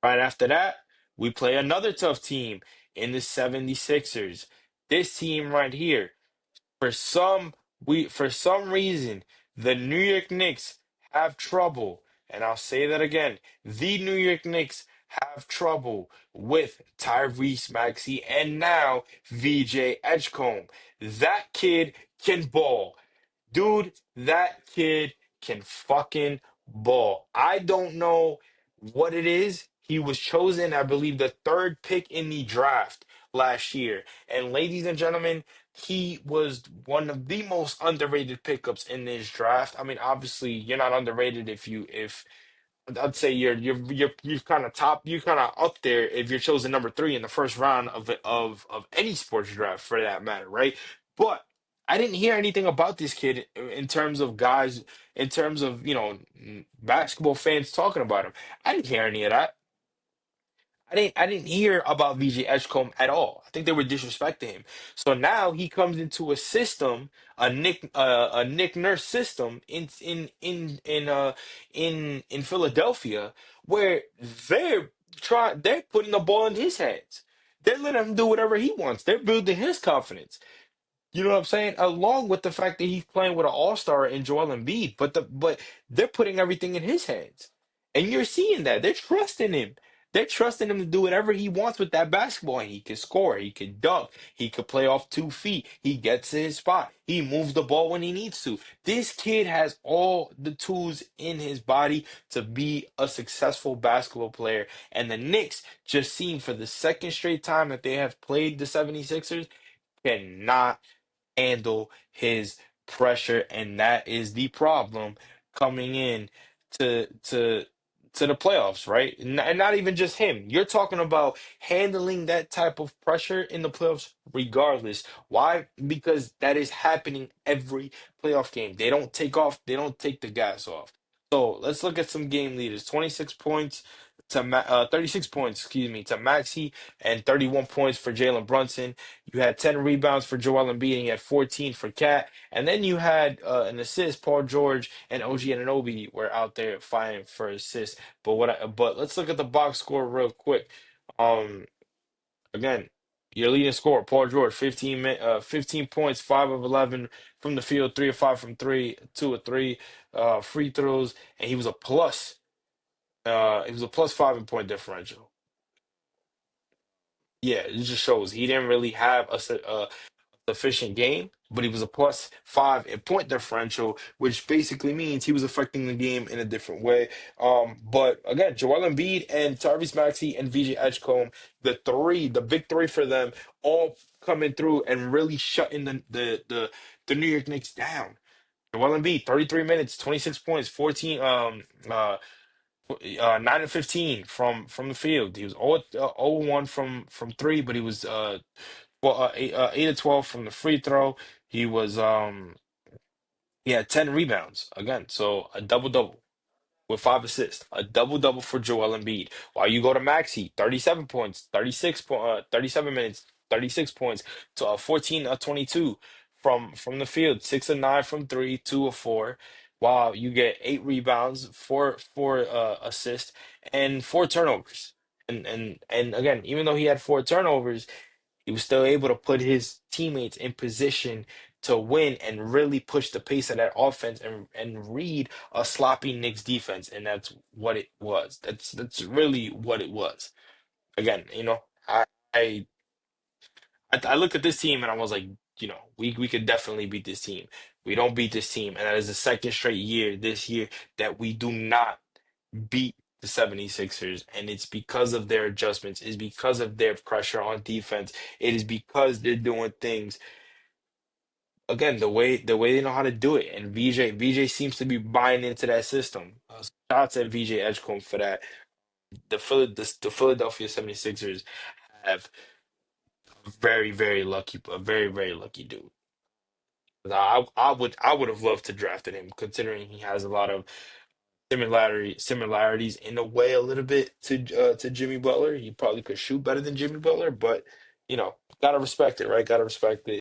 Right after that, we play another tough team in the 76ers. This team right here, for some reason, the New York Knicks have trouble, and I'll say that again. The New York Knicks have trouble with Tyrese Maxey and now VJ Edgecomb. That kid can ball. Dude, that kid can fucking ball. I don't know what it is. He was chosen, I believe, the third pick in the draft last year. And ladies and gentlemen, he was one of the most underrated pickups in this draft. I mean, obviously, you're not underrated if I'd say you're kind of top, you're kind of up there if you're chosen number three in the first round of any sports draft for that matter, right? But I didn't hear anything about this kid in terms of guys, in terms of basketball fans talking about him. I didn't hear any of that. I didn't hear about VJ Edgecomb at all. I think they were disrespecting him. So now he comes into a system, a Nick Nurse system in Philadelphia where they're putting the ball in his hands. They're letting him do whatever he wants. They're building his confidence. You know what I'm saying? Along with the fact that he's playing with an all-star in Joel Embiid, but they're putting everything in his hands. And you're seeing that. They're trusting him. They're trusting him to do whatever he wants with that basketball. And he can score, he can dunk, he could play off 2 feet, he gets to his spot, he moves the ball when he needs to. This kid has all the tools in his body to be a successful basketball player. And the Knicks just seem for the second straight time that they have played the 76ers cannot handle his pressure, and that is the problem coming in to to the playoffs, right? And not even just him. You're talking about handling that type of pressure in the playoffs regardless. Why? Because that is happening every playoff game. They don't take off, they don't take the gas off. So let's look at some game leaders. 26 points to 36 points, excuse me, to Maxey and 31 points for Jalen Brunson. You had 10 rebounds for Joel Embiid, and you had 14 for Cat. And then you had an assist. Paul George and OG Anunoby were out there fighting for assists. But let's look at the box score real quick. Um, Again, your leading scorer, Paul George, 15 points, 5 of 11 from the field, 3 of 5 from three, 2 of 3 free throws, and he was a plus. He was a +5 in point differential. Yeah, it just shows he didn't really have a efficient game, but he was a +5 in point differential, which basically means he was affecting the game in a different way. But again, Joel Embiid and Tyrese Maxey and VJ Edgecomb, the big three for them, all coming through and really shutting the New York Knicks down. Joel Embiid, 33 minutes, 26 points, 14 9 of 15 from the field. He was 0 1 from three, but he was 8 of 12 from the free throw. He was he had 10 rebounds again, so a double double with 5 assists, a double double for Joel Embiid. While you go to Maxey, 37 points, 37 minutes, 36 points to 14 of 22 from the field, 6 of 9 from three, 2 of 4. While you get 8 rebounds, four assists, and 4 turnovers. And again, even though he had 4 turnovers, he was still able to put his teammates in position to win and really push the pace of that offense and read a sloppy Knicks defense. And that's what it was. That's really what it was. Again, I I looked at this team and I was like, we could definitely beat this team. We don't beat this team, and that is the second straight year this year that we do not beat the 76ers, and it's because of their adjustments, it's because of their pressure on defense, it is because they're doing things again the way they know how to do it. And VJ seems to be buying into that system. Shots at VJ Edgecomb for that. The Philadelphia 76ers have a very, very lucky dude. I would have loved to drafted him, considering he has a lot of similarities in a way a little bit to Jimmy Butler. He probably could shoot better than Jimmy Butler, but gotta respect it, right? Gotta respect it.